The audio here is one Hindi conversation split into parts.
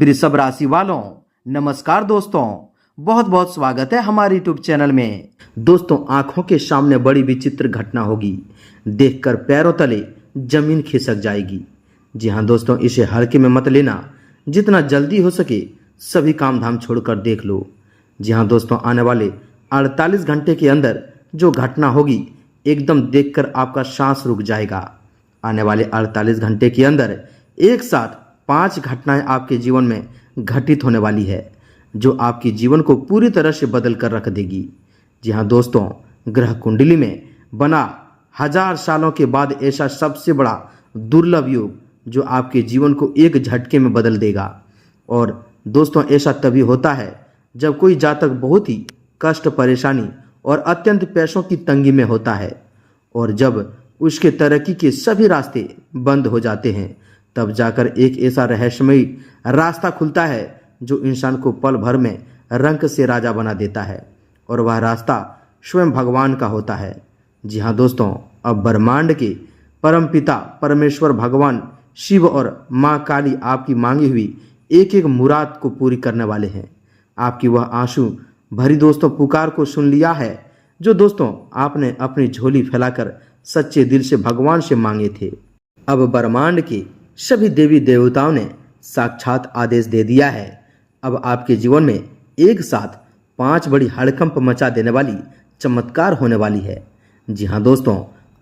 वृषभ राशि वालों, नमस्कार दोस्तों। बहुत बहुत स्वागत है हमारे यूट्यूब चैनल में। दोस्तों, आंखों के सामने बड़ी विचित्र घटना होगी, देखकर पैरों तले जमीन खिसक जाएगी। जी हाँ दोस्तों, इसे हल्के में मत लेना, जितना जल्दी हो सके सभी काम धाम छोड़कर देख लो। जी हाँ दोस्तों, आने वाले 48 घंटे के अंदर जो घटना होगी एकदम देखकर आपका सांस रुक जाएगा। आने वाले 48 घंटे के अंदर एक साथ 5 घटनाएं आपके जीवन में घटित होने वाली है, जो आपके जीवन को पूरी तरह से बदल कर रख देगी। जी हाँ दोस्तों, ग्रह कुंडली में बना 1000 सालों के बाद ऐसा सबसे बड़ा दुर्लभ योग जो आपके जीवन को एक झटके में बदल देगा। और दोस्तों, ऐसा तभी होता है जब कोई जातक बहुत ही कष्ट, परेशानी और अत्यंत पैसों की तंगी में होता है, और जब उसके तरक्की के सभी रास्ते बंद हो जाते हैं, तब जाकर एक ऐसा रहस्यमयी रास्ता खुलता है जो इंसान को पल भर में रंक से राजा बना देता है, और वह रास्ता स्वयं भगवान का होता है। जी हाँ दोस्तों, अब ब्रह्मांड के परमपिता परमेश्वर भगवान शिव और माँ काली आपकी मांगी हुई एक एक मुराद को पूरी करने वाले हैं। आपकी वह आंसू भरी दोस्तों पुकार को सुन लिया है, जो दोस्तों आपने अपनी झोली फैलाकर सच्चे दिल से भगवान से मांगे थे। अब ब्रह्मांड के सभी देवी देवताओं ने साक्षात आदेश दे दिया है। अब आपके जीवन में एक साथ 5 बड़ी हड़कंप मचा देने वाली चमत्कार होने वाली है। जी हाँ दोस्तों,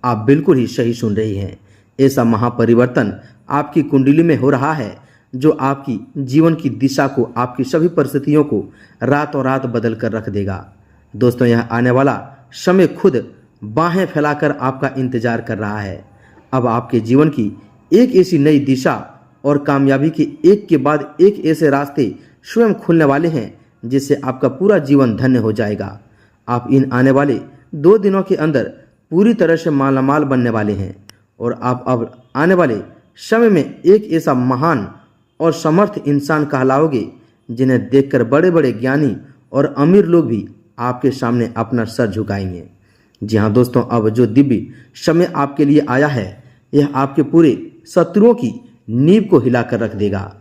आप बिल्कुल ही सही सुन रही हैं। ऐसा महापरिवर्तन आपकी कुंडली में हो रहा है जो आपकी जीवन की दिशा को, आपकी सभी परिस्थितियों को रातों रात बदल कर रख देगा। दोस्तों, यह आने वाला समय खुद बाहें फैलाकर आपका इंतजार कर रहा है। अब आपके जीवन की एक ऐसी नई दिशा और कामयाबी के एक के बाद एक ऐसे रास्ते स्वयं खुलने वाले हैं जिससे आपका पूरा जीवन धन्य हो जाएगा। आप इन आने वाले 2 दिनों के अंदर पूरी तरह से मालामाल बनने वाले हैं, और आप अब आने वाले समय में एक ऐसा महान और समर्थ इंसान कहलाओगे जिन्हें देखकर बड़े बड़े ज्ञानी और अमीर लोग भी आपके सामने अपना सर झुकाएंगे। जी हाँ दोस्तों, अब जो दिव्य समय आपके लिए आया है, यह आपके पूरे शत्रुओं की नींव को हिलाकर रख देगा।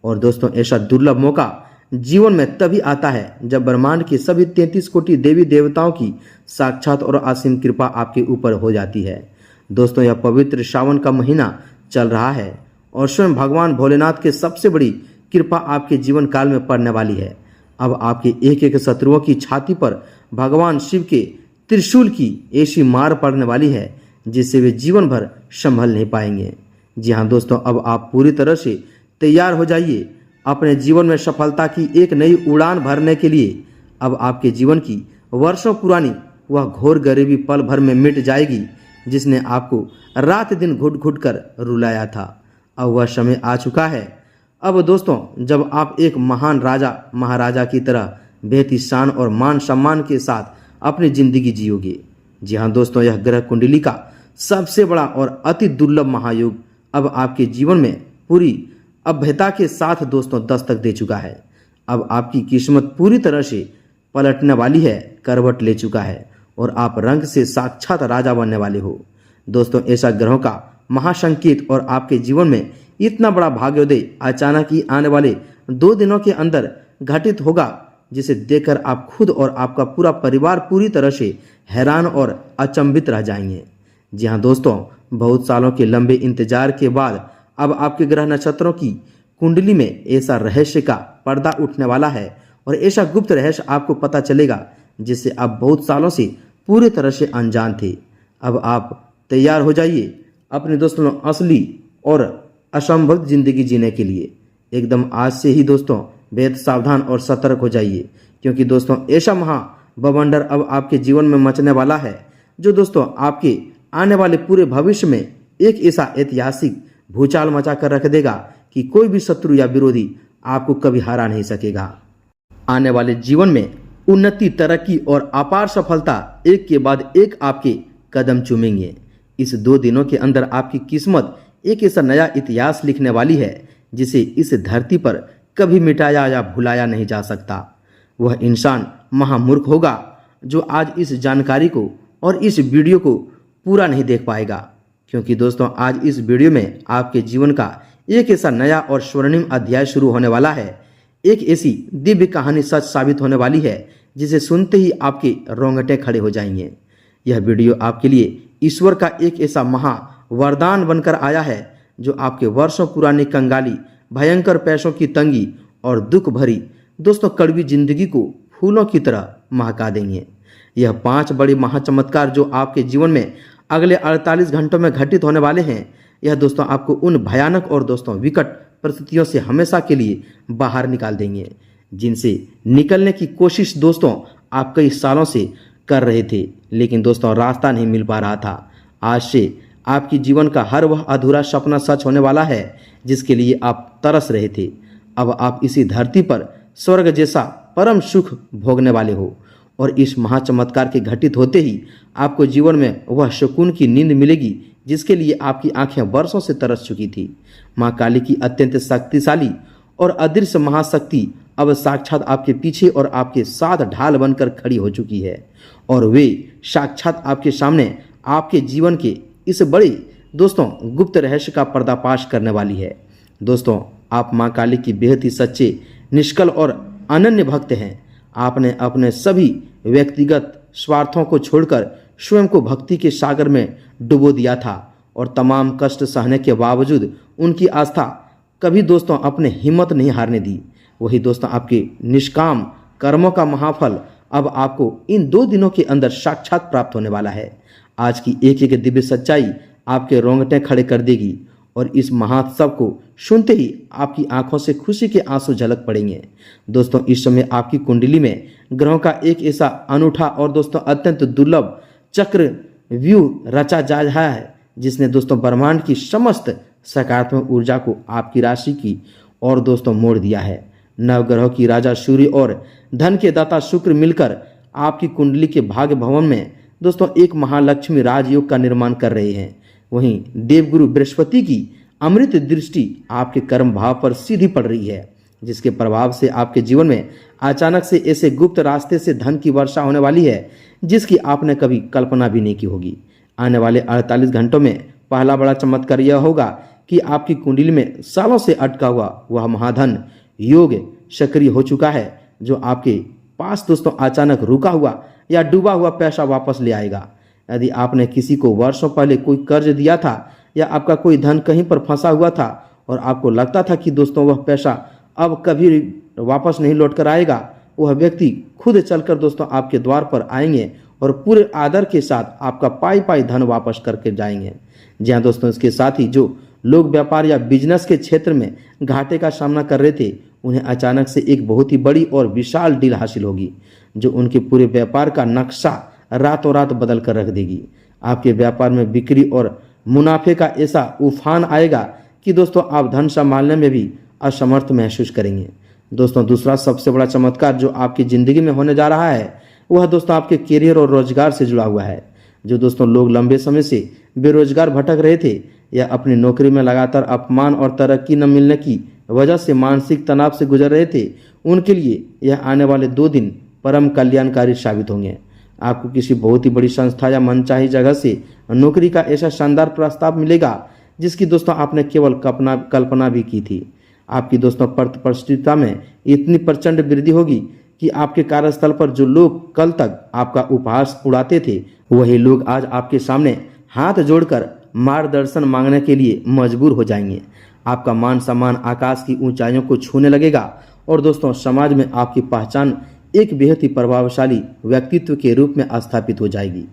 और दोस्तों, ऐसा दुर्लभ मौका जीवन में तभी आता है जब ब्रह्मांड की सभी 33 कोटि देवी देवताओं की साक्षात और असीम कृपा आपके ऊपर हो जाती है। दोस्तों, यह पवित्र सावन का महीना चल रहा है, और स्वयं भगवान भोलेनाथ के सबसे बड़ी कृपा आपके जीवन काल में पड़ने वाली है। अब आपके एक एक शत्रुओं की छाती पर भगवान शिव के त्रिशूल की ऐसी मार पड़ने वाली है जिससे वे जीवन भर संभल नहीं पाएंगे। जी हाँ दोस्तों, अब आप पूरी तरह से तैयार हो जाइए अपने जीवन में सफलता की एक नई उड़ान भरने के लिए। अब आपके जीवन की वर्षों पुरानी वह घोर गरीबी पल भर में मिट जाएगी जिसने आपको रात दिन घुट घुट कर रुलाया था। अब वह समय आ चुका है। अब दोस्तों, जब आप एक महान राजा महाराजा की तरह बेहद शान और मान सम्मान के साथ अपनी जिंदगी जियोगे। जी हाँ दोस्तों, यह ग्रह कुंडली का सबसे बड़ा और अति दुर्लभ महायोग अब आपके जीवन में पूरी अभ्यता के साथ दोस्तों दस्तक दे चुका है। अब आपकी किस्मत पूरी तरह से पलटने वाली है, करवट ले चुका है, और आप रंग से साक्षात राजा बनने वाले हो। दोस्तों, ऐसा ग्रहों का महासंकेत और आपके जीवन में इतना बड़ा भाग्योदय अचानक ही आने वाले 2 दिनों के अंदर घटित होगा, जिसे देखकर आप खुद और आपका पूरा परिवार पूरी तरह से हैरान और अचंभित रह जाएंगे। जी हाँ दोस्तों, बहुत सालों के लंबे इंतजार के बाद अब आपके ग्रह नक्षत्रों की कुंडली में ऐसा रहस्य का पर्दा उठने वाला है, और ऐसा गुप्त रहस्य आपको पता चलेगा जिससे आप बहुत सालों से पूरी तरह से अनजान थे। अब आप तैयार हो जाइए अपने दोस्तों असली और असंभव जिंदगी जीने के लिए। एकदम आज से ही दोस्तों बेहद सावधान और सतर्क हो जाइए, क्योंकि दोस्तों ऐसा महाबवंडर अब आपके जीवन में मचने वाला है जो दोस्तों आपके आने वाले पूरे भविष्य में एक ऐसा ऐतिहासिक भूचाल मचा कर रख देगा कि कोई भी शत्रु या विरोधी आपको कभी हरा नहीं सकेगा। आने वाले जीवन में उन्नति, तरक्की और अपार सफलता एक के बाद एक आपके कदम चूमेंगे। इस 2 दिनों के अंदर आपकी किस्मत एक ऐसा नया इतिहास लिखने वाली है जिसे इस धरती पर कभी मिटाया या भुलाया नहीं जा सकता। वह इंसान महामूर्ख होगा जो आज इस जानकारी को और इस वीडियो को पूरा नहीं देख पाएगा, क्योंकि दोस्तों आज इस वीडियो में आपके जीवन का एक ऐसा नया और स्वर्णिम अध्याय शुरू होने वाला है। एक ऐसी दिव्य कहानी सच साबित होने वाली है जिसे सुनते ही आपके रोंगटे खड़े हो जाएंगे। यह वीडियो आपके लिए ईश्वर का एक ऐसा महा वरदान बनकर आया है जो आपके वर्षों पुरानी कंगाली, भयंकर पैसों की तंगी और दुख भरी दोस्तों कड़वी जिंदगी को फूलों की तरह महका देंगे। यह 5 बड़े महाचमत्कार जो आपके जीवन में अगले 48 घंटों में घटित होने वाले हैं, यह दोस्तों आपको उन भयानक और दोस्तों विकट परिस्थितियों से हमेशा के लिए बाहर निकाल देंगे जिनसे निकलने की कोशिश दोस्तों आप कई सालों से कर रहे थे, लेकिन दोस्तों रास्ता नहीं मिल पा रहा था। आज से आपकी जीवन का हर वह अधूरा सपना सच होने वाला है जिसके लिए आप तरस रहे थे। अब आप इसी धरती पर स्वर्ग जैसा परम सुख भोगने वाले हो और इस महाचमत्कार के घटित होते ही आपको जीवन में वह सुकून की नींद मिलेगी जिसके लिए आपकी आंखें वर्षों से तरस चुकी थी। माँ काली की अत्यंत शक्तिशाली और अदृश्य महाशक्ति अब साक्षात आपके पीछे और आपके साथ ढाल बनकर खड़ी हो चुकी है और वे साक्षात आपके सामने आपके जीवन के इस बड़े दोस्तों गुप्त रहस्य का पर्दाफाश करने वाली है। दोस्तों आप माँ काली की बेहद ही सच्चे, निष्कल और अनन्य भक्त हैं। आपने अपने सभी व्यक्तिगत स्वार्थों को छोड़कर स्वयं को भक्ति के सागर में डुबो दिया था और तमाम कष्ट सहने के बावजूद उनकी आस्था कभी दोस्तों अपने हिम्मत नहीं हारने दी। वही दोस्तों आपके निष्काम कर्मों का महाफल अब आपको इन 2 दिनों के अंदर साक्षात प्राप्त होने वाला है। आज की एक एक दिव्य सच्चाई आपके रोंगटे खड़े कर देगी और इस महोत्सव को सुनते ही आपकी आंखों से खुशी के आंसू झलक पड़ेंगे। दोस्तों इस समय आपकी कुंडली में ग्रहों का एक ऐसा अनूठा और दोस्तों अत्यंत दुर्लभ चक्र व्यू रचा जा रहा है जिसने दोस्तों ब्रह्मांड की समस्त सकारात्मक ऊर्जा को आपकी राशि की और दोस्तों मोड़ दिया है। नवग्रहों की राजा सूर्य और धन के दाता शुक्र मिलकर आपकी कुंडली के भाग्य भवन में दोस्तों एक महालक्ष्मी राजयोग का निर्माण कर रहे हैं। वहीं देवगुरु बृहस्पति की अमृत दृष्टि आपके कर्म भाव पर सीधी पड़ रही है जिसके प्रभाव से आपके जीवन में अचानक से ऐसे गुप्त रास्ते से धन की वर्षा होने वाली है जिसकी आपने कभी कल्पना भी नहीं की होगी। आने वाले 48 घंटों में पहला बड़ा चमत्कार यह होगा कि आपकी कुंडली में सालों से अटका हुआ वह महाधन योग सक्रिय हो चुका है जो आपके पास दोस्तों अचानक रुका हुआ या डूबा हुआ पैसा वापस ले आएगा। यदि आपने किसी को वर्षों पहले कोई कर्ज दिया था या आपका कोई धन कहीं पर फंसा हुआ था और आपको लगता था कि दोस्तों वह पैसा अब कभी वापस नहीं लौट कर आएगा, वह व्यक्ति खुद चलकर दोस्तों आपके द्वार पर आएंगे और पूरे आदर के साथ आपका पाई पाई धन वापस करके जाएंगे। जी हाँ दोस्तों, इसके साथ ही जो लोग व्यापार या बिजनेस के क्षेत्र में घाटे का सामना कर रहे थे उन्हें अचानक से एक बहुत ही बड़ी और विशाल डील हासिल होगी जो उनके पूरे व्यापार का नक्शा रातों रात बदल कर रख देगी। आपके व्यापार में बिक्री और मुनाफे का ऐसा उफान आएगा कि दोस्तों आप धन संभालने में भी असमर्थ महसूस करेंगे। दोस्तों दूसरा सबसे बड़ा चमत्कार जो आपकी ज़िंदगी में होने जा रहा है वह दोस्तों आपके करियर और रोजगार से जुड़ा हुआ है। जो दोस्तों लोग लंबे समय से बेरोजगार भटक रहे थे या अपनी नौकरी में लगातार अपमान और तरक्की न मिलने की वजह से मानसिक तनाव से गुजर रहे थे, उनके लिए यह आने वाले 2 दिन परम कल्याणकारी साबित होंगे। आपको किसी बहुत ही बड़ी संस्था या मनचाही जगह से नौकरी का ऐसा शानदार प्रस्ताव मिलेगा जिसकी दोस्तों आपने केवल कल्पना भी की थी। आपकी दोस्तों प्रतिष्ठा में इतनी प्रचंड वृद्धि होगी कि आपके कार्यस्थल पर जो लोग कल तक आपका उपहास उड़ाते थे वही लोग आज आपके सामने हाथ जोड़कर मार्गदर्शन मांगने के लिए मजबूर हो जाएंगे। आपका मान सम्मान आकाश की ऊंचाइयों को छूने लगेगा और दोस्तों समाज में आपकी पहचान एक बेहद ही प्रभावशाली व्यक्तित्व के रूप में स्थापित हो जाएगी।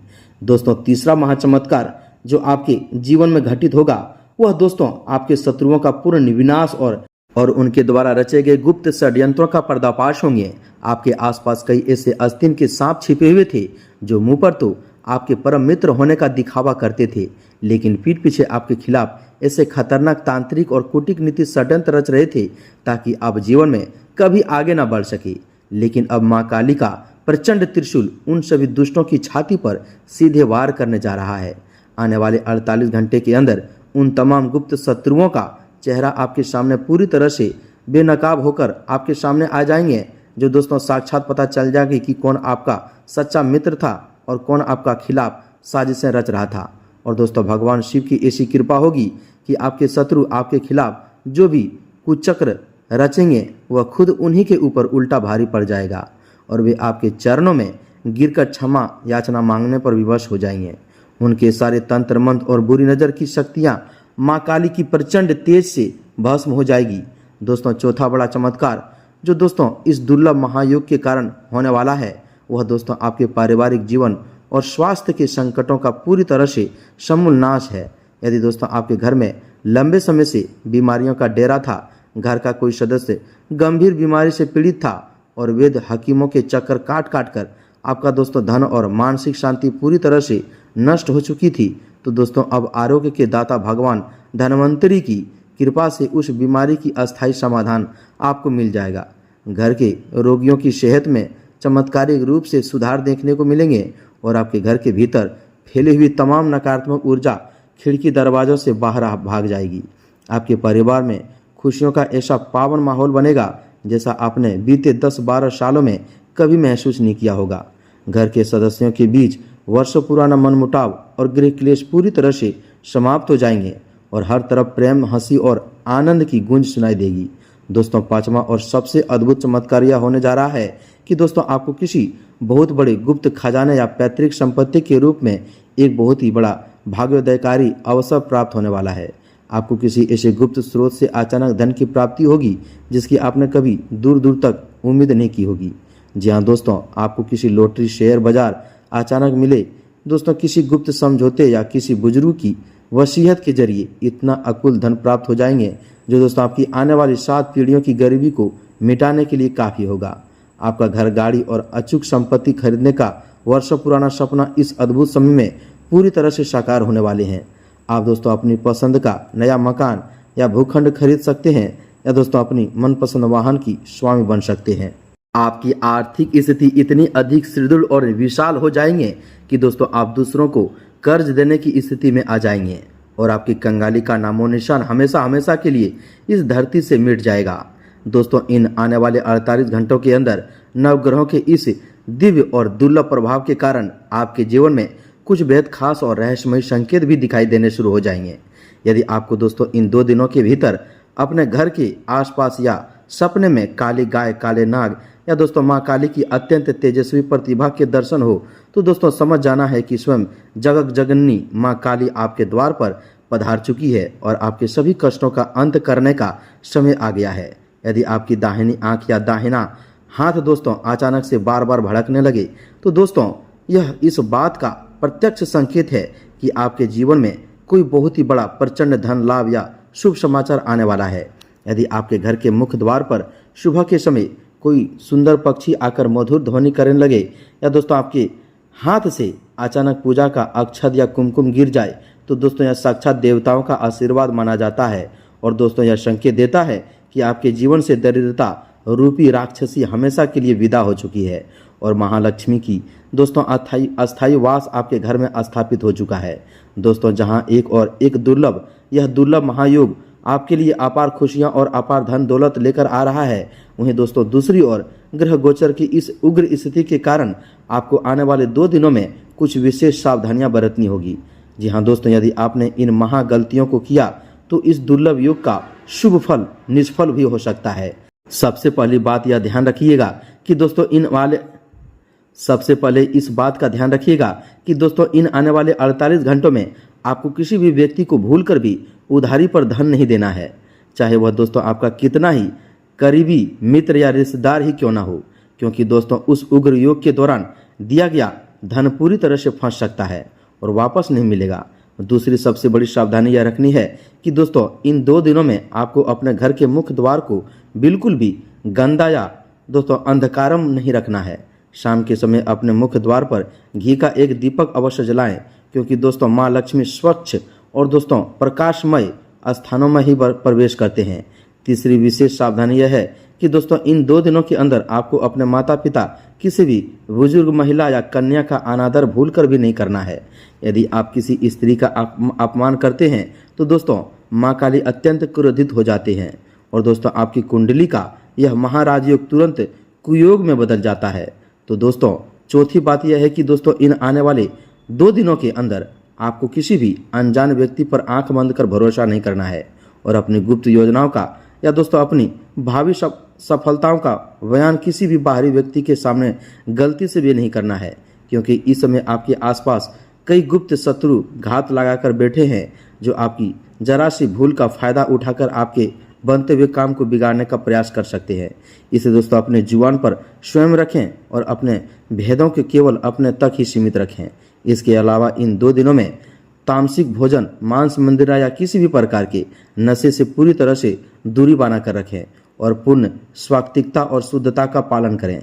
दोस्तों तीसरा महाचमत्कार जो आपके जीवन में घटित होगा वह दोस्तों आपके शत्रुओं का पूर्ण विनाश और उनके द्वारा रचे गए गुप्त षड्यंत्रों का पर्दाफाश होंगे। आपके आसपास कई ऐसे आस्तीन के सांप छिपे हुए थे जो मुंह पर तो आपके परम मित्र होने का दिखावा करते थे लेकिन पीठ पीछे आपके खिलाफ ऐसे खतरनाक तांत्रिक और कूटनीति षड्यंत्र रच रहे थे ताकि आप जीवन में कभी आगे न बढ़ सके। लेकिन अब माँ काली का प्रचंड त्रिशूल उन सभी दुष्टों की छाती पर सीधे वार करने जा रहा है। आने वाले 48 घंटे के अंदर उन तमाम गुप्त शत्रुओं का चेहरा आपके सामने पूरी तरह से बेनकाब होकर आपके सामने आ जाएंगे जो दोस्तों साक्षात पता चल जाएगी कि कौन आपका सच्चा मित्र था और कौन आपका खिलाफ साजिशें रच रहा था। और दोस्तों भगवान शिव की ऐसी कृपा होगी कि आपके शत्रु आपके खिलाफ जो भी कुचक्र रचेंगे वह खुद उन्हीं के ऊपर उल्टा भारी पड़ जाएगा और वे आपके चरणों में गिरकर क्षमा याचना मांगने पर विवश हो जाएंगे। उनके सारे तंत्र मंत्र और बुरी नज़र की शक्तियां माँ काली की प्रचंड तेज से भस्म हो जाएगी। दोस्तों, चौथा बड़ा चमत्कार जो दोस्तों इस दुर्लभ महायोग के कारण होने वाला है वह दोस्तों आपके पारिवारिक जीवन और स्वास्थ्य के संकटों का पूरी तरह से समूल नाश है। यदि दोस्तों आपके घर में लंबे समय से बीमारियों का डेरा था, घर का कोई सदस्य गंभीर बीमारी से पीड़ित था और वैद्य हकीमों के चक्कर काट काट कर आपका दोस्तों धन और मानसिक शांति पूरी तरह से नष्ट हो चुकी थी, तो दोस्तों अब आरोग्य के दाता भगवान धन्वंतरी की कृपा से उस बीमारी की अस्थायी समाधान आपको मिल जाएगा। घर के रोगियों की सेहत में चमत्कारिक रूप से सुधार देखने को मिलेंगे और आपके घर के भीतर फैली हुई तमाम नकारात्मक ऊर्जा खिड़की दरवाजों से बाहर भाग जाएगी। आपके परिवार में खुशियों का ऐसा पावन माहौल बनेगा जैसा आपने बीते 10-12 सालों में कभी महसूस नहीं किया होगा। घर के सदस्यों के बीच वर्षों पुराना मनमुटाव और गृह क्लेश पूरी तरह से समाप्त हो जाएंगे और हर तरफ प्रेम, हंसी और आनंद की गूंज सुनाई देगी। दोस्तों, पांचवा और सबसे अद्भुत चमत्कार यह होने जा रहा है कि दोस्तों आपको किसी बहुत बड़े गुप्त खजाने या पैतृक संपत्ति के रूप में एक बहुत ही बड़ा भाग्योदयकारी अवसर प्राप्त होने वाला है। आपको किसी ऐसे गुप्त स्रोत से अचानक धन की प्राप्ति होगी जिसकी आपने कभी दूर दूर तक उम्मीद नहीं की होगी। जी हाँ दोस्तों, आपको किसी लॉटरी, शेयर बाजार अचानक मिले, दोस्तों किसी गुप्त समझौते या किसी बुजुर्ग की वसीयत के जरिए इतना अकुल धन प्राप्त हो जाएंगे जो दोस्तों आपकी आने वाली 7 पीढ़ियों की गरीबी को मिटाने के लिए काफ़ी होगा। आपका घर, गाड़ी और अचूक संपत्ति खरीदने का वर्षों पुराना सपना इस अद्भुत समय में पूरी तरह से साकार होने वाले हैं। आप दोस्तों अपनी पसंद का नया मकान या भूखंड खरीद सकते हैं या दोस्तों अपनी मनपसंद वाहन की स्वामी बन सकते हैं। आपकी आर्थिक स्थिति इतनी अधिक सुदृढ़ और विशाल हो जाएंगे कि दोस्तों आप दूसरों को कर्ज देने की स्थिति में आ जाएंगे और आपकी कंगाली का नामो निशान हमेशा हमेशा के लिए इस धरती से मिट जाएगा। दोस्तों, इन आने वाले 48 घंटों के अंदर नवग्रहों के इस दिव्य और दुर्लभ प्रभाव के कारण आपके जीवन में कुछ बेहद खास और रहस्यमय संकेत भी दिखाई देने शुरू हो जाएंगे। यदि आपको दोस्तों इन 2 दिनों के भीतर अपने घर के आसपास या सपने में काली गाय, काले नाग या दोस्तों माँ काली की अत्यंत तेजस्वी प्रतिभा के दर्शन हो तो दोस्तों समझ जाना है कि स्वयं जगत जगन्नी माँ काली आपके द्वार पर पधार चुकी है और आपके सभी कष्टों का अंत करने का समय आ गया है। यदि आपकी दाहिनी आंख या दाहिना हाथ दोस्तों अचानक से बार बार भड़कने लगे तो दोस्तों यह इस बात का प्रत्यक्ष संकेत है कि आपके जीवन में कोई बहुत ही बड़ा प्रचंड धन लाभ या शुभ समाचार आने वाला है। यदि आपके घर के मुख्य द्वार पर सुबह के समय कोई सुंदर पक्षी आकर मधुर ध्वनि करने लगे या दोस्तों आपके हाथ से अचानक पूजा का अक्षत या कुमकुम गिर जाए तो दोस्तों यह साक्षात देवताओं का आशीर्वाद माना जाता है और दोस्तों यह संकेत देता है कि आपके जीवन से दरिद्रता रूपी राक्षसी हमेशा के लिए विदा हो चुकी है और महालक्ष्मी की दोस्तों अस्थायी वास आपके घर में स्थापित हो चुका है। दोस्तों, जहां एक दुर्लभ महायोग आपके लिए अपार खुशियां और अपार धन दौलत लेकर आ रहा है, वहीं दोस्तों दूसरी ओर ग्रह गोचर की इस उग्र स्थिति के कारण आपको आने वाले 2 दिनों में कुछ विशेष सावधानियां बरतनी होगी। जी हाँ दोस्तों, यदि आपने इन महा गलतियों को किया तो इस दुर्लभ योग का शुभ फल निष्फल भी हो सकता है। सबसे पहली बात यह ध्यान रखिएगा कि दोस्तों इस बात का ध्यान रखिएगा कि दोस्तों इन आने वाले 48 घंटों में आपको किसी भी व्यक्ति को भूलकर भी उधारी पर धन नहीं देना है, चाहे वह दोस्तों आपका कितना ही करीबी मित्र या रिश्तेदार ही क्यों ना हो, क्योंकि दोस्तों उस उग्र योग के दौरान दिया गया धन पूरी तरह से फंस सकता है और वापस नहीं मिलेगा। दूसरी सबसे बड़ी सावधानी यह रखनी है कि दोस्तों इन 2 दिनों में आपको अपने घर के मुख्य द्वार को बिल्कुल भी गंदा या दोस्तों अंधकारम नहीं रखना है। शाम के समय अपने मुख्य द्वार पर घी का एक दीपक अवश्य जलाएं, क्योंकि दोस्तों माँ लक्ष्मी स्वच्छ और दोस्तों प्रकाशमय स्थानों में ही प्रवेश करते हैं। तीसरी विशेष सावधानी यह है कि दोस्तों इन 2 दिनों के अंदर आपको अपने माता पिता, किसी भी बुजुर्ग महिला या कन्या का अनादर भूलकर भी नहीं करना है। यदि आप किसी स्त्री का अपमान करते हैं तो दोस्तों माँ काली अत्यंत क्रोधित हो जाते हैं और दोस्तों आपकी कुंडली का यह महाराजयोग तुरंत कुयोग में बदल जाता है। तो दोस्तों चौथी बात यह है कि दोस्तों इन आने वाले 2 दिनों के अंदर आपको किसी भी अनजान व्यक्ति पर आंख बंद कर भरोसा नहीं करना है और अपनी गुप्त योजनाओं का या दोस्तों अपनी भावी सफलताओं का बयान किसी भी बाहरी व्यक्ति के सामने गलती से भी नहीं करना है, क्योंकि इस समय आपके आसपास कई गुप्त शत्रु घात लगाकर बैठे हैं जो आपकी जरा सी भूल का फायदा उठाकर आपके बनते हुए काम को बिगाड़ने का प्रयास कर सकते हैं। इसे दोस्तों अपने जुबान पर स्वयं रखें और अपने भेदों के केवल अपने तक ही सीमित रखें। इसके अलावा इन 2 दिनों में तामसिक भोजन, मांस, मंदिरा या किसी भी प्रकार के नशे से पूरी तरह से दूरी बनाकर रखें और पूर्ण स्वात्विकता और शुद्धता का पालन करें।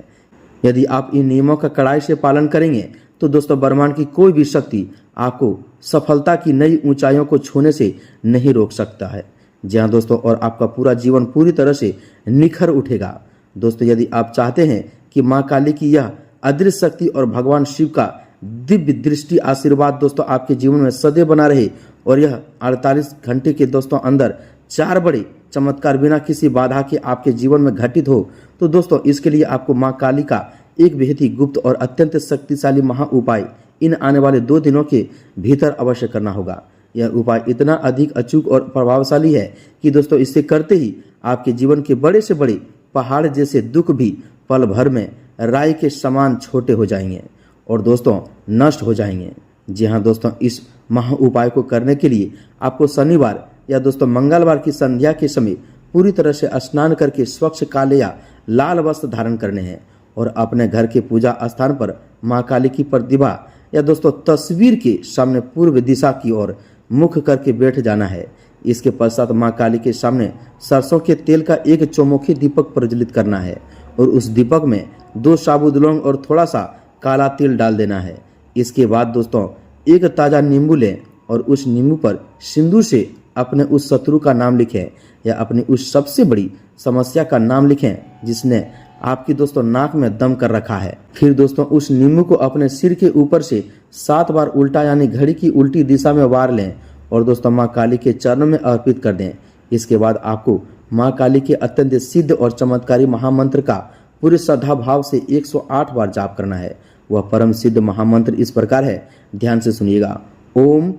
यदि आप इन नियमों का कड़ाई से पालन करेंगे तो दोस्तों ब्रह्मांड की कोई भी शक्ति आपको सफलता की नई ऊंचाइयों को छूने से नहीं रोक सकता है। जी हाँ दोस्तों, और आपका पूरा जीवन पूरी तरह से निखर उठेगा। दोस्तों यदि आप चाहते हैं कि माँ काली की यह अदृश्य शक्ति और भगवान शिव का दिव्य दृष्टि आशीर्वाद दोस्तों आपके जीवन में सदैव बना रहे और यह 48 घंटे के दोस्तों अंदर 4 बड़े चमत्कार बिना किसी बाधा के आपके जीवन में घटित हो, तो दोस्तों इसके लिए आपको माँ काली का एक बेहद ही गुप्त और अत्यंत शक्तिशाली महा उपाय इन आने वाले 2 दिनों के भीतर अवश्य करना होगा। यह उपाय इतना अधिक अचूक और प्रभावशाली है कि दोस्तों इसे करते ही आपके जीवन के बड़े से बड़े पहाड़ जैसे दुख भी पल भर में राई के समान छोटे हो जाएंगे और दोस्तों नष्ट हो जाएंगे। जी हाँ दोस्तों, इस महा उपाय को करने के लिए आपको शनिवार या दोस्तों मंगलवार की संध्या के समय पूरी तरह से स्नान करके स्वच्छ काले या लाल वस्त्र धारण करने हैं और अपने घर के पूजा स्थान पर माँ काली की प्रतिभा या दोस्तों तस्वीर के सामने पूर्व दिशा की ओर मुख करके बैठ जाना है। इसके पश्चात माँ काली के सामने सरसों के तेल का एक चौमुखी दीपक प्रज्वलित करना है और उस दीपक में 2 साबुत लौंग और थोड़ा सा काला तिल डाल देना है। इसके बाद दोस्तों एक ताज़ा नींबू लें और उस नींबू पर सिंदूर से अपने उस शत्रु का नाम लिखें या अपनी उस सबसे बड़ी समस्या का नाम लिखें जिसने आपकी दोस्तों नाक में दम कर रखा है। फिर दोस्तों उस नींबू को अपने सिर के ऊपर से 7 बार उल्टा यानी घड़ी की उल्टी दिशा में वार लें और दोस्तों माँ काली के चरणों में अर्पित कर दें। इसके बाद आपको माँ काली के अत्यंत सिद्ध और चमत्कारी महामंत्र का पूरे श्रद्धा भाव से 108 बार जाप करना है। वह परम सिद्ध महामंत्र इस प्रकार है, ध्यान से सुनिएगा। ओम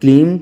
क्लीम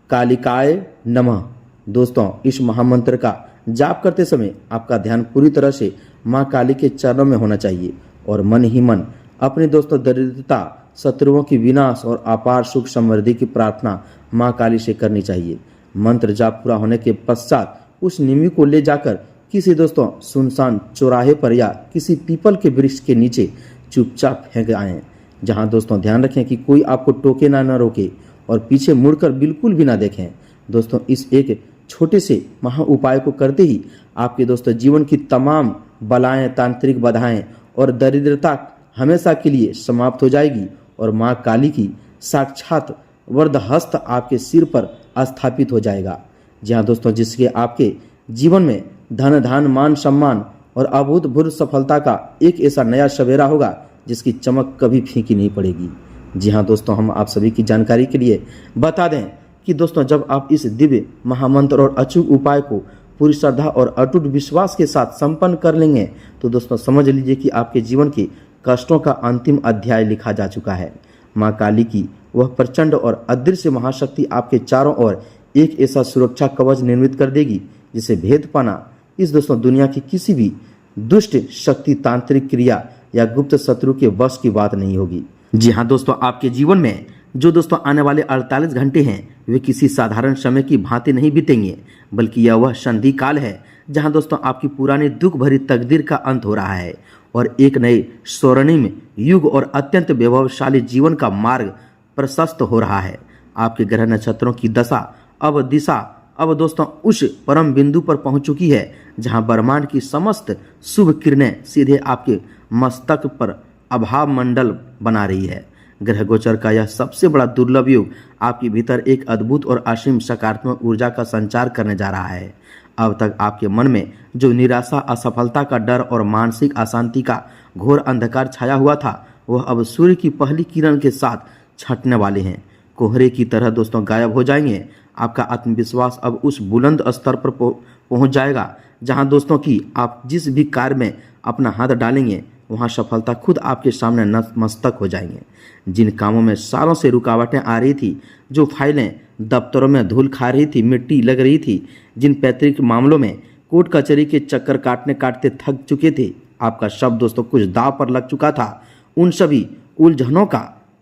कालिकाय नमः। दोस्तों इस महामंत्र का जाप करते समय आपका ध्यान पूरी तरह से माँ काली के चरणों में होना चाहिए और मन ही मन अपने दोस्तों दरिद्रता, शत्रुओं की विनाश और अपार सुख समृद्धि की प्रार्थना माँ काली से करनी चाहिए। मंत्र जाप पूरा होने के पश्चात उस नींबू को ले जाकर किसी दोस्तों सुनसान चौराहे पर या किसी पीपल के वृक्ष के नीचे चुपचाप फेंक आएं, जहां दोस्तों ध्यान रखें कि कोई आपको टोके ना रोके और पीछे मुड़कर बिल्कुल भी ना देखें। दोस्तों इस एक छोटे से महा उपाय को करते ही आपके दोस्तों जीवन की तमाम बलाएं, तांत्रिक बाधाएं और दरिद्रता हमेशा के लिए समाप्त हो जाएगी और माँ काली की साक्षात वरदहस्त आपके सिर पर स्थापित हो जाएगा। जी हाँ दोस्तों, जिसके आपके जीवन में धन धान मान सम्मान और अभूतपूर्व सफलता का एक ऐसा नया सवेरा होगा जिसकी चमक कभी फीकी नहीं पड़ेगी। जी हाँ दोस्तों, हम आप सभी की जानकारी के लिए बता दें कि दोस्तों जब आप इस दिव्य महामंत्र और अचूक उपाय को पूरी श्रद्धा और अटूट विश्वास के साथ संपन्न कर लेंगे तो दोस्तों समझ लीजिए कि आपके जीवन के कष्टों का अंतिम अध्याय लिखा जा चुका है। माँ काली की वह प्रचंड और अदृश्य महाशक्ति आपके चारों ओर एक ऐसा सुरक्षा कवच निर्मित कर देगी जिसे भेद पाना इस दोस्तों दुनिया की किसी भी दुष्ट शक्ति, तांत्रिक क्रिया या गुप्त शत्रु के वश की बात नहीं होगी। जी हाँ दोस्तों, आपके जीवन में जो दोस्तों आने वाले 48 घंटे हैं वे किसी साधारण समय की भांति नहीं बीतेंगे, बल्कि यह वह संधि काल है जहां दोस्तों आपकी पुरानी दुख भरी तकदीर का अंत हो रहा है और एक नए स्वर्णिम युग और अत्यंत वैभवशाली जीवन का मार्ग प्रशस्त हो रहा है। आपके ग्रह नक्षत्रों की दिशा अब दोस्तों उस परम बिंदु पर पहुंच चुकी है जहां ब्रह्मांड की समस्त शुभ किरणें सीधे आपके मस्तक पर अभाव मंडल बना रही है। ग्रह गोचर का यह सबसे बड़ा दुर्लभ युग आपके भीतर एक अद्भुत और असीम सकारात्मक ऊर्जा का संचार करने जा रहा है। अब तक आपके मन में जो निराशा, असफलता का डर और मानसिक अशांति का घोर अंधकार छाया हुआ था वह अब सूर्य की पहली किरण के साथ छटने वाले हैं, कोहरे की तरह दोस्तों गायब हो जाएंगे। आपका आत्मविश्वास अब उस बुलंद स्तर पर पहुंच जाएगा जहां दोस्तों कि आप जिस भी कार्य में अपना हाथ डालेंगे वहाँ सफलता खुद आपके सामने नतमस्तक हो जाएंगे। जिन कामों में सालों से रुकावटें आ रही थी, जो फाइलें दफ्तरों में धूल खा रही थी, मिट्टी लग रही थी, जिन पैतृक मामलों में कोर्ट कचहरी के चक्कर काटते काटते थक चुके थे, आपका शब्द दोस्तों कुछ दाव पर लग चुका था, उन सभी उलझनों का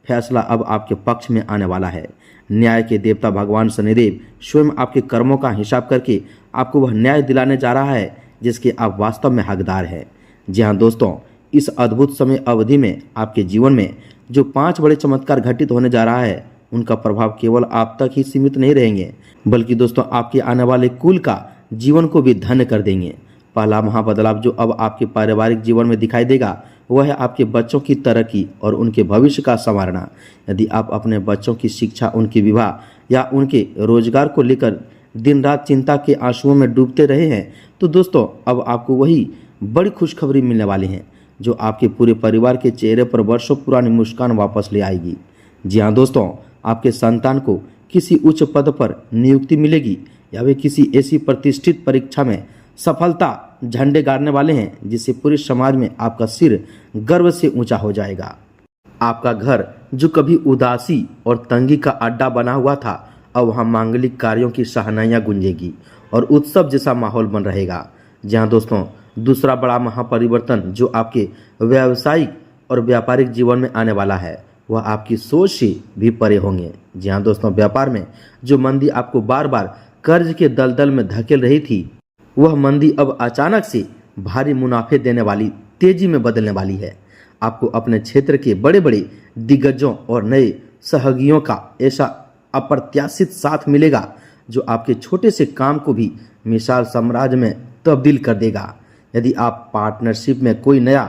फैसला अब आपके पक्ष में आने वाला है। न्याय के देवता भगवान शनिदेव स्वयं आपके कर्मों का हिसाब करके आपको वह न्याय दिलाने जा रहा है जिसके आप वास्तव में हकदार हैं। जी हाँ दोस्तों, इस अद्भुत समय अवधि में आपके जीवन में जो 5 बड़े चमत्कार घटित होने जा रहा है, उनका प्रभाव केवल आप तक ही सीमित नहीं रहेंगे, बल्कि दोस्तों आपके आने वाले कुल का जीवन को भी धन्य कर देंगे। पहला महाबदलाव जो अब आपके पारिवारिक जीवन में दिखाई देगा वह है आपके बच्चों की तरक्की और उनके भविष्य का संवारना। यदि आप अपने बच्चों की शिक्षा, उनके विवाह या उनके रोजगार को लेकर दिन रात चिंता के आंसुओं में डूबते रहे हैं, तो दोस्तों अब आपको वही बड़ी खुशखबरी मिलने वाली है जो आपके पूरे परिवार के चेहरे पर वर्षों पुरानी मुस्कान वापस ले आएगी। जी हाँ दोस्तों, आपके संतान को किसी उच्च पद पर नियुक्ति मिलेगी या वे किसी ऐसी प्रतिष्ठित परीक्षा में सफलता झंडे गाड़ने वाले हैं जिससे पूरे समाज में आपका सिर गर्व से ऊंचा हो जाएगा। आपका घर जो कभी उदासी और तंगी का अड्डा बना हुआ था, अब वहाँ मांगलिक कार्यों की शहनाइयाँ गूंजेगी और उत्सव जैसा माहौल बन रहेगा। जहाँ दोस्तों दूसरा बड़ा महापरिवर्तन जो आपके व्यावसायिक और व्यापारिक जीवन में आने वाला है, वह आपकी सोच से भी परे होंगे। जी हाँ दोस्तों, व्यापार में जो मंदी आपको बार बार कर्ज के दलदल में धकेल रही थी, वह मंदी अब अचानक से भारी मुनाफे देने वाली तेजी में बदलने वाली है। आपको अपने क्षेत्र के बड़े बड़े दिग्गजों और नए सहयोगियों का ऐसा अप्रत्याशित साथ मिलेगा जो आपके छोटे से काम को भी मिसाल साम्राज्य में तब्दील कर देगा। यदि आप पार्टनरशिप में कोई नया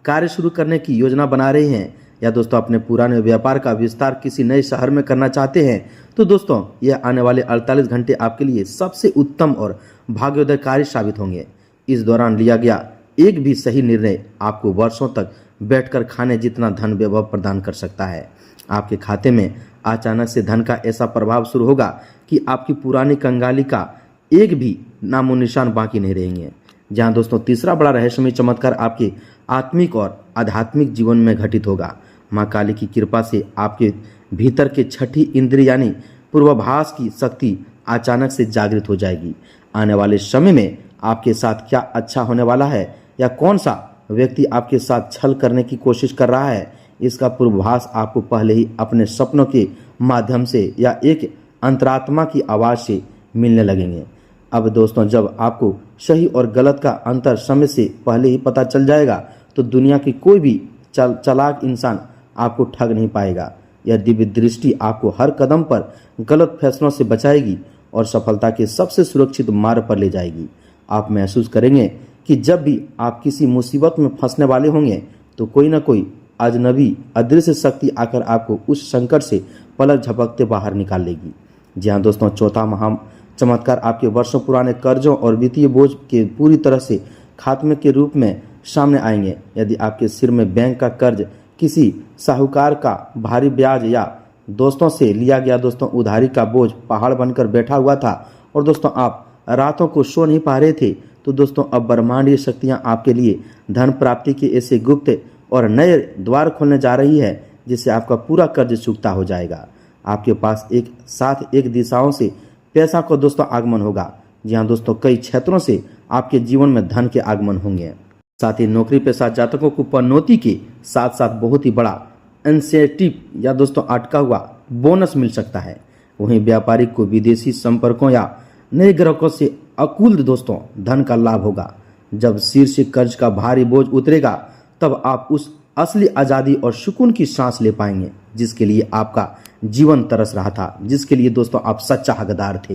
कार्य शुरू करने की योजना बना रहे हैं या दोस्तों अपने पुराने व्यापार का विस्तार किसी नए शहर में करना चाहते हैं, तो दोस्तों यह आने वाले 48 घंटे आपके लिए सबसे उत्तम और भाग्योदयकारी साबित होंगे। इस दौरान लिया गया एक भी सही निर्णय आपको वर्षों तक बैठकर खाने जितना धन वैभव प्रदान कर सकता है। आपके खाते में अचानक से धन का ऐसा प्रभाव शुरू होगा कि आपकी पुरानी कंगाली का एक भी नामो निशान बाकी नहीं रहेंगे। जहाँ दोस्तों तीसरा बड़ा रहस्यमय चमत्कार आपके आत्मिक और आध्यात्मिक जीवन में घटित होगा। माँ काली की कृपा से आपके भीतर के छठी इंद्रिय यानी पूर्वाभास की शक्ति अचानक से जागृत हो जाएगी। आने वाले समय में आपके साथ क्या अच्छा होने वाला है या कौन सा व्यक्ति आपके साथ छल करने की कोशिश कर रहा है, इसका पूर्वाभास आपको पहले ही अपने सपनों के माध्यम से या एक अंतरात्मा की आवाज़ से मिलने लगेंगे। अब दोस्तों जब आपको सही और गलत का अंतर समय से पहले ही पता चल जाएगा, तो दुनिया की कोई भी चालाक इंसान आपको ठग नहीं पाएगा। यह दिव्य दृष्टि आपको हर कदम पर गलत फैसलों से बचाएगी और सफलता के सबसे सुरक्षित मार्ग पर ले जाएगी। आप महसूस करेंगे कि जब भी आप किसी मुसीबत में फंसने वाले होंगे, तो कोई ना कोई अजनबी अदृश्य शक्ति आकर आपको उस संकट से पलक झपकते बाहर निकाल लेगी। जी हाँ दोस्तों, चौथा महा चमत्कार आपके वर्षों पुराने कर्जों और वित्तीय बोझ के पूरी तरह से खात्मे के रूप में सामने आएंगे। यदि आपके सिर में बैंक का कर्ज, किसी साहूकार का भारी ब्याज या दोस्तों से लिया गया दोस्तों उधारी का बोझ पहाड़ बनकर बैठा हुआ था और दोस्तों आप रातों को सो नहीं पा रहे थे, तो दोस्तों अब ब्रह्मांडीय शक्तियाँ आपके लिए धन प्राप्ति के ऐसे गुप्त और नए द्वार खोलने जा रही है जिससे आपका पूरा कर्ज चुकता हो जाएगा। आपके पास एक साथ एक दिशाओं से पैसा को दोस्तों आगमन होगा। जी हाँ दोस्तों, कई क्षेत्रों से आपके जीवन में धन के आगमन होंगे। साथ ही नौकरी पेशा जातकों को पदोन्नति के साथ साथ बहुत ही बड़ा इंसेंटिव या दोस्तों अटका हुआ बोनस मिल सकता है। वहीं व्यापारिक को विदेशी संपर्कों या नए ग्राहकों से अकुल दोस्तों धन का लाभ होगा। जब सिर से कर्ज का भारी बोझ उतरेगा, तब आप उस असली आज़ादी और सुकून की सांस ले पाएंगे जिसके लिए आपका जीवन तरस रहा था, जिसके लिए दोस्तों आप सच्चा हकदार थे।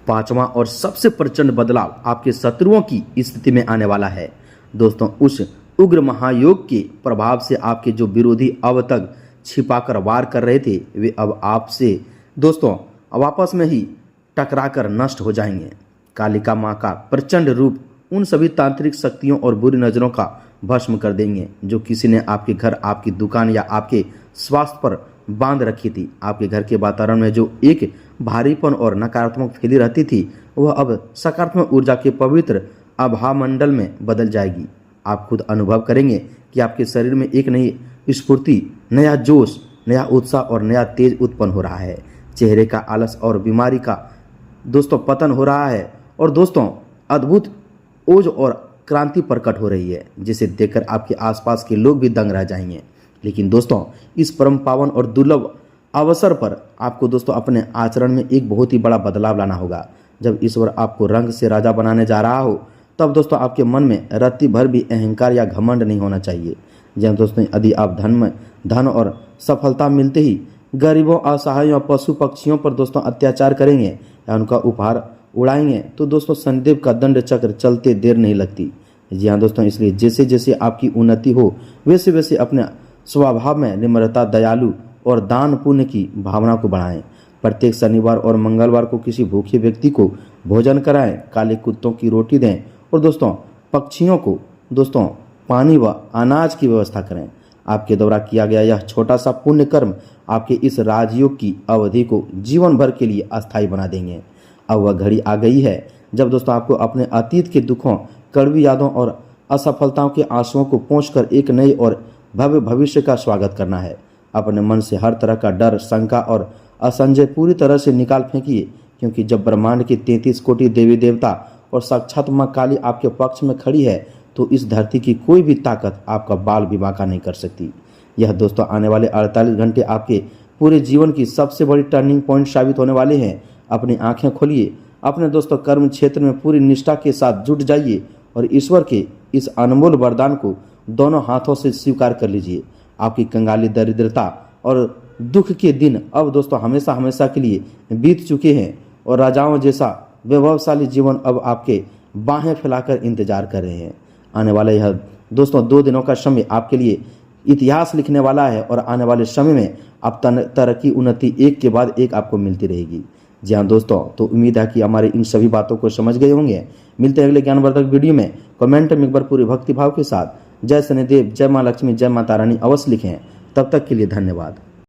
पांचवा और सबसे प्रचंड बदलाव आपके शत्रुओं की स्थिति में आने वाला है। दोस्तों उस उग्र महायोग के प्रभाव से आपके जो विरोधी अब तक छिपाकर वार कर रहे थे, वे अब आपसे दोस्तों वापस में ही टकराकर नष्ट हो जाएंगे। कालिका माँ का प्रचंड रूप उन सभी तांत्रिक शक्तियों और बुरी नज़रों का भस्म कर देंगे जो किसी ने आपके घर, आपकी दुकान या आपके स्वास्थ्य पर बांध रखी थी। आपके घर के वातावरण में जो एक भारीपन और नकारात्मक फैली रहती थी, वह अब सकारात्मक ऊर्जा के पवित्र आभा मंडल में बदल जाएगी। आप खुद अनुभव करेंगे कि आपके शरीर में एक नई स्फूर्ति, नया जोश, नया उत्साह और नया तेज उत्पन्न हो रहा है। चेहरे का आलस और बीमारी का दोस्तों पतन हो रहा है और दोस्तों अद्भुत ओज और क्रांति प्रकट हो रही है, जिसे देखकर आपके आसपास के लोग भी दंग रह जाएंगे। लेकिन दोस्तों इस परम पावन और दुर्लभ अवसर पर आपको दोस्तों अपने आचरण में एक बहुत ही बड़ा बदलाव लाना होगा। जब ईश्वर आपको रंग से राजा बनाने जा रहा हो, तब दोस्तों आपके मन में रत्ती भर भी अहंकार या घमंड नहीं होना चाहिए। जब दोस्तों यदि आप धन और सफलता मिलते ही गरीबों, असहायों, पशु पक्षियों पर दोस्तों अत्याचार करेंगे या उनका उपहार उड़ाएंगे, तो दोस्तों शनिदेव का दंड चक्र चलते देर नहीं लगती। जी हाँ दोस्तों, इसलिए जैसे जैसे आपकी उन्नति हो वैसे वैसे अपने स्वभाव में निम्रता, दयालु और दान पुण्य की भावना को बढ़ाएं। प्रत्येक शनिवार और मंगलवार को किसी भूखे व्यक्ति को भोजन कराएं, काले कुत्तों की रोटी दें और दोस्तों पक्षियों को दोस्तों पानी व अनाज की व्यवस्था करें। आपके द्वारा किया गया यह छोटा सा पुण्य कर्म आपके इस राजयोग की अवधि को जीवन भर के लिए अस्थायी बना देंगे। अब वह घड़ी आ गई है जब दोस्तों आपको अपने अतीत के दुखों, कड़वी यादों और असफलताओं के आंसुओं को पोंछकर एक नए और भव्य भविष्य का स्वागत करना है। अपने मन से हर तरह का डर, शंका और असंजय पूरी तरह से निकाल फेंकिए, क्योंकि जब ब्रह्मांड के 33 कोटि देवी देवता और साक्षात मां काली आपके पक्ष में खड़ी है, तो इस धरती की कोई भी ताकत आपका बाल भी बांका नहीं कर सकती। यह दोस्तों आने वाले 48 घंटे आपके पूरे जीवन की सबसे बड़ी टर्निंग पॉइंट साबित होने वाले हैं। अपनी आंखें खोलिए, अपने दोस्तों कर्म क्षेत्र में पूरी निष्ठा के साथ जुट जाइए और ईश्वर के इस अनमोल वरदान को दोनों हाथों से स्वीकार कर लीजिए। आपकी कंगाली, दरिद्रता और दुख के दिन अब दोस्तों हमेशा हमेशा के लिए बीत चुके हैं और राजाओं जैसा वैभवशाली जीवन अब आपके बाहें फैलाकर इंतजार कर रहे हैं। आने वाले यह दोस्तों 2 दिनों का समय आपके लिए इतिहास लिखने वाला है और आने वाले समय में आप तरक्की, उन्नति एक के बाद एक आपको मिलती रहेगी। जी हाँ दोस्तों, तो उम्मीद है कि हमारे इन सभी बातों को समझ गए होंगे। मिलते हैं अगले ज्ञानवर्धक वीडियो में। कमेंट में एक बार पूरे भक्तिभाव के साथ जय शनिदेव, जय माँ लक्ष्मी, जय माता रानी अवश्य लिखें। तब तक के लिए धन्यवाद।